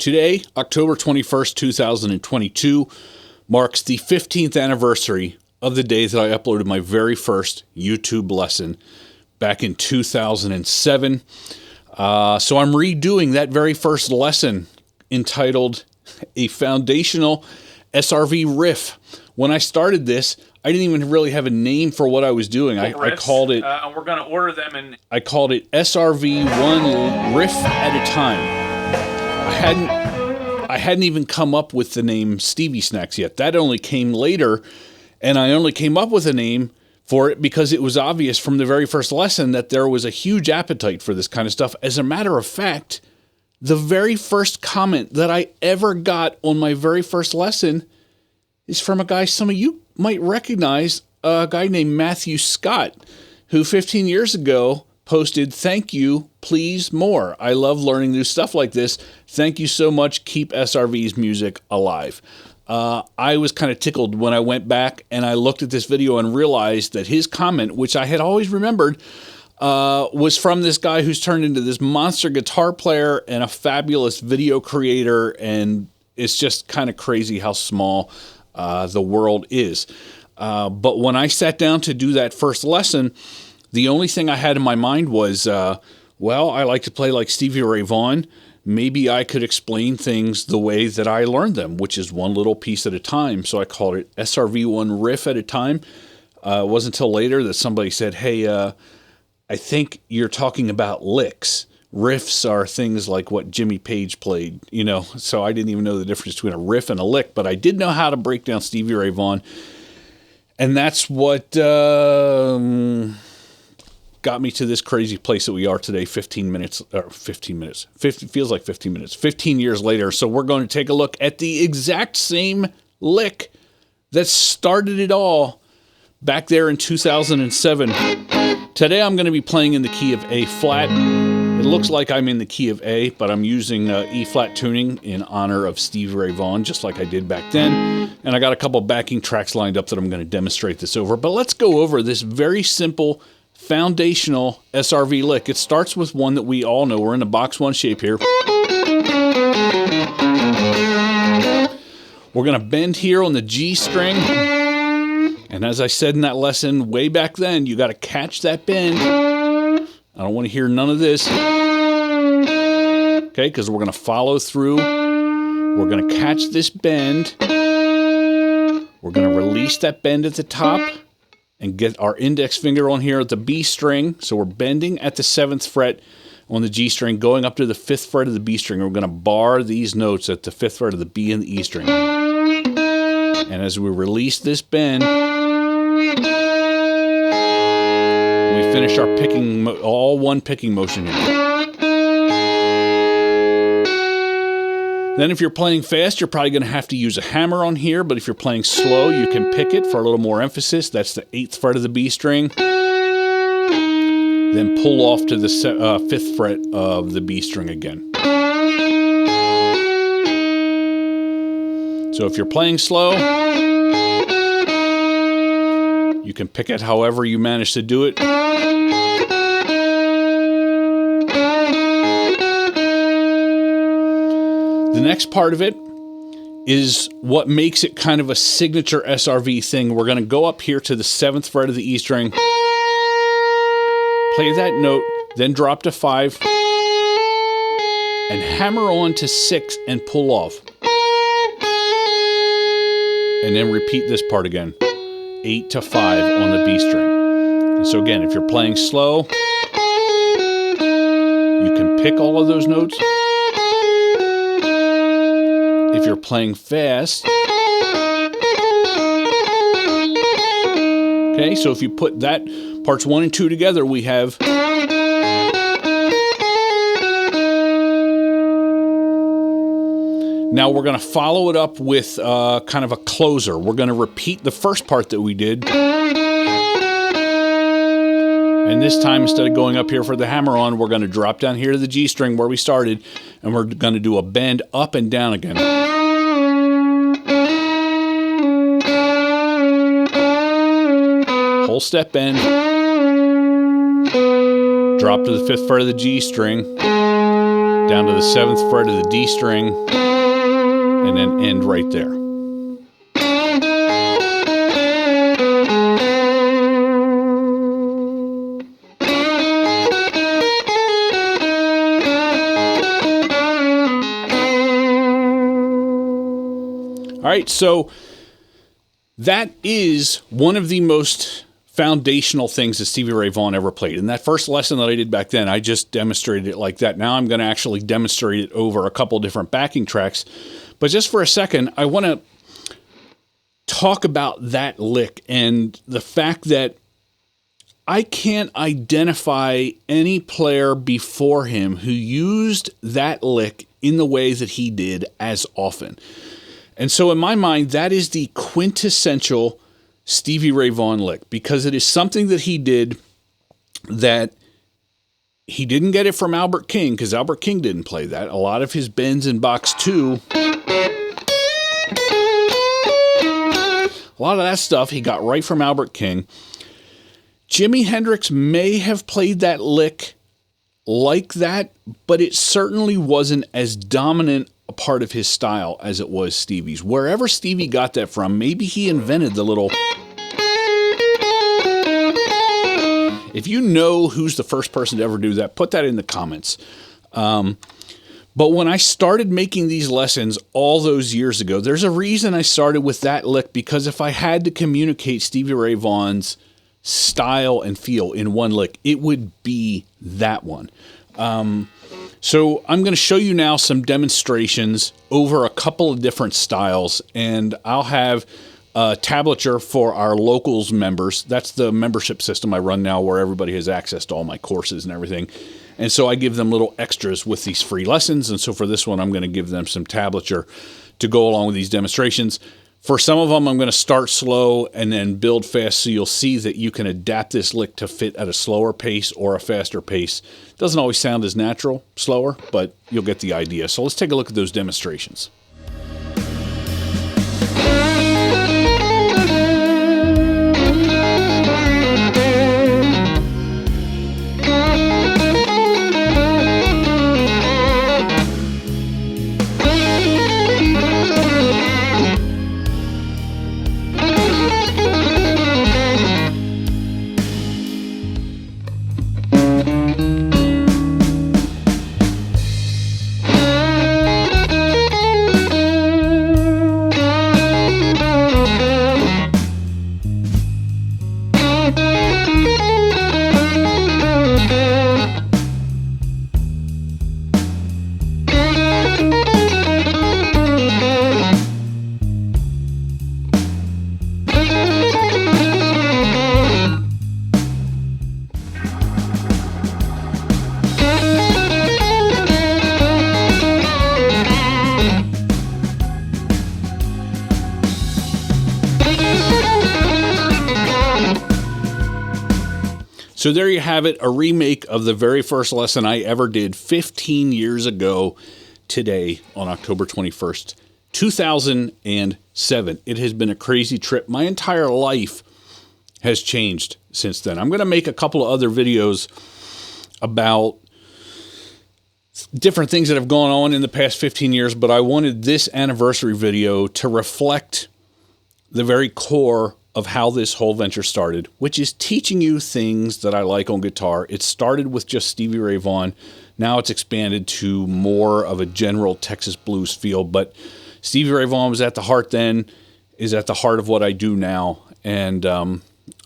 Today, October 21st, 2022, marks the 15th anniversary of the day that I uploaded my very first YouTube lesson back in 2007. So I'm redoing that very first lesson entitled A Foundational SRV Riff. When I started this, I didn't even really have a name for what I was doing. I called it... and we're going to order them in... I called it SRV One Riff at a Time. I hadn't even come up with the name Stevie Snacks yet. That only came later, and I only came up with a name for it because it was obvious from the very first lesson that there was a huge appetite for this kind of stuff. As a matter of fact, the very first comment that I ever got on my very first lesson is from a guy some of you might recognize, a guy named Matthew Scott, who 15 years ago posted, "Thank you, please more. I love learning new stuff like this. Thank you so much. Keep SRV's music alive." I was kind of tickled when I went back and I looked at this video and realized that his comment, which I had always remembered, was from this guy who's turned into this monster guitar player and a fabulous video creator, and it's just kind of crazy how small the world is. But when I sat down to do that first lesson, the only thing I had in my mind was, well, I like to play like Stevie Ray Vaughan. Maybe I could explain things the way that I learned them, which is one little piece at a time. So I called it SRV One Riff at a Time. It wasn't until later that somebody said, "Hey, I think you're talking about licks. Riffs are things like what Jimmy Page played, you know." So I didn't even know the difference between a riff and a lick, but I did know how to break down Stevie Ray Vaughan. And that's what got me to this crazy place that we are today, 15 years later. So we're going to take a look at the exact same lick that started it all back there in 2007. Today I'm going to be playing in the key of A flat. It looks like I'm in the key of A, but I'm using E flat tuning in honor of Stevie Ray Vaughan, just like I did back then. And I got a couple backing tracks lined up that I'm going to demonstrate this over. But let's go over this very simple foundational SRV lick. It starts with one that we all know. We're in a box one shape here. We're going to bend here on the G string. And as I said in that lesson way back then, you got to catch that bend. I don't want to hear none of this. Okay, because we're going to follow through. We're going to catch this bend. We're going to release that bend at the top and get our index finger on here at the B string. So we're bending at the 7th fret on the G string, going up to the 5th fret of the B string. We're going to bar these notes at the 5th fret of the B and the E string. And as we release this bend, we finish our picking, all one picking motion here. Then if you're playing fast, you're probably going to have to use a hammer on here, but if you're playing slow, you can pick it for a little more emphasis. That's the 8th fret of the B string. Then pull off to the 5th fret of the B string again. So if you're playing slow, you can pick it however you manage to do it. The next part of it is what makes it kind of a signature SRV thing. We're going to go up here to the 7th fret of the E string, play that note, then drop to 5, and hammer on to 6 and pull off. And then repeat this part again, 8 to 5 on the B string. And so again, if you're playing slow, you can pick all of those notes. If you're playing fast, okay, so if you put that parts 1 and 2 together, we have now we're going to follow it up with kind of a closer. We're going to repeat the first part that we did. And this time, instead of going up here for the hammer on, we're going to drop down here to the G string where we started, and we're going to do a bend up and down again. Whole step bend. Drop to the 5th fret of the G string. down to the 7th fret of the D string, and then end right there. All right, so that is one of the most foundational things that Stevie Ray Vaughan ever played. In that first lesson that I did back then, I just demonstrated it like that. Now I'm going to actually demonstrate it over a couple different backing tracks. But just for a second, I want to talk about that lick and the fact that I can't identify any player before him who used that lick in the way that he did as often. And so in my mind, that is the quintessential Stevie Ray Vaughan lick, because it is something that he did that he didn't get it from Albert King, because Albert King didn't play that. A lot of his bends in box 2, a lot of that stuff he got right from Albert King. Jimi Hendrix may have played that lick like that, but it certainly wasn't as dominant a part of his style as it was Stevie's. Wherever Stevie got that from, maybe he invented the little... If you know who's the first person to ever do that, put that in the comments. But when I started making these lessons all those years ago, there's a reason I started with that lick, because if I had to communicate Stevie Ray Vaughan's style and feel in one lick, it would be that one. So I'm going to show you now some demonstrations over a couple of different styles, and I'll have a tablature for our Locals members. That's the membership system I run now, where everybody has access to all my courses and everything. And so I give them little extras with these free lessons, and so for this one I'm going to give them some tablature to go along with these demonstrations. For some of them, I'm going to start slow and then build fast, so you'll see that you can adapt this lick to fit at a slower pace or a faster pace. It doesn't always sound as natural, slower, but you'll get the idea. So let's take a look at those demonstrations. So there you have it, a remake of the very first lesson I ever did 15 years ago today on October 21st, 2007. It has been a crazy trip. My entire life has changed since then. I'm going to make a couple of other videos about different things that have gone on in the past 15 years, but I wanted this anniversary video to reflect the very core of how this whole venture started, which is teaching you things that I like on guitar. It started with just Stevie Ray Vaughan. Now it's expanded to more of a general Texas blues feel, but Stevie Ray Vaughan was at the heart then, is at the heart of what I do now. And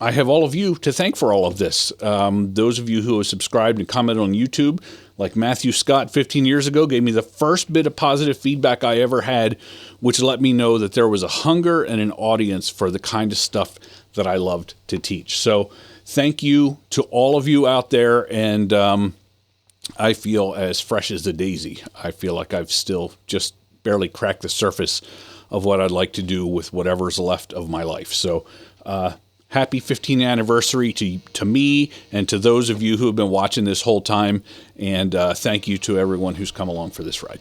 I have all of you to thank for all of this. Those of you who have subscribed and commented on YouTube, like Matthew Scott 15 years ago, gave me the first bit of positive feedback I ever had, which let me know that there was a hunger and an audience for the kind of stuff that I loved to teach. So thank you to all of you out there, and I feel as fresh as a daisy. I feel like I've still just barely cracked the surface of what I'd like to do with whatever's left of my life. So happy 15th anniversary to me and to those of you who have been watching this whole time, and thank you to everyone who's come along for this ride.